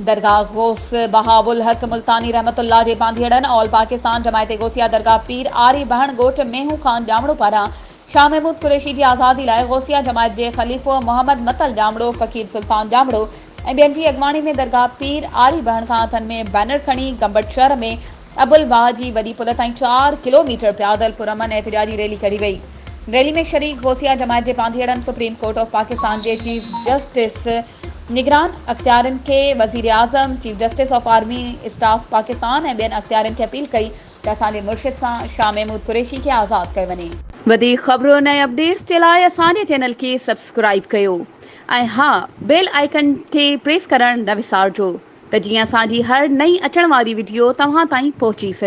दरगाह गौस बहाबुल हक मुल्तानी रहमतुल्लाह जे बांधीड़नि ऑल पाकिस्तान जमायत गौसिया दरगाह पीर आरी बहण ॻोठ मेहू ख़ान जामड़ो पारां शाह महमूद कुरैशी जी आज़ादी लाइ गौसिया जमायत जे ख़लीफ़ो मोहम्मद मतल जामड़ो फ़कीर सुल्तान जामड़ो ऐं ॿियनि जी अॻवानी में दरगाह पीर आरी बहण खां हथनि में बैनर खणी गंबट शहर में अबुल बाह जी वॾी पुल ताईं 4 किलोमीटर पैदल पुरअमन एहतिजाजी रैली कढी वई। रैली में शरीक गौसिया जमायत जे बांधीड़नि सुप्रीम कोर्ट ऑफ पाकिस्तान जे चीफ जस्टिस निगरान अख्तियारनि खे वज़ीर आज़म chief justice of army staff Pakistan ऐं ॿियनि अख्तियारनि खे अपील कई त असांजे मुर्शिद सां शाह महमूद कुरैशी खे आज़ादु कयो वञे। वधीक ख़बरुनि ऐं अपडेट्स जे लाइ असांजे चैनल खे सब्सक्राइब कयो ऐं हा बेल आइकन खे प्रेस करणु न विसारिजो त जीअं असांजी हर नई अचण वारी वीडियो तव्हां ताईं पहुची सघे।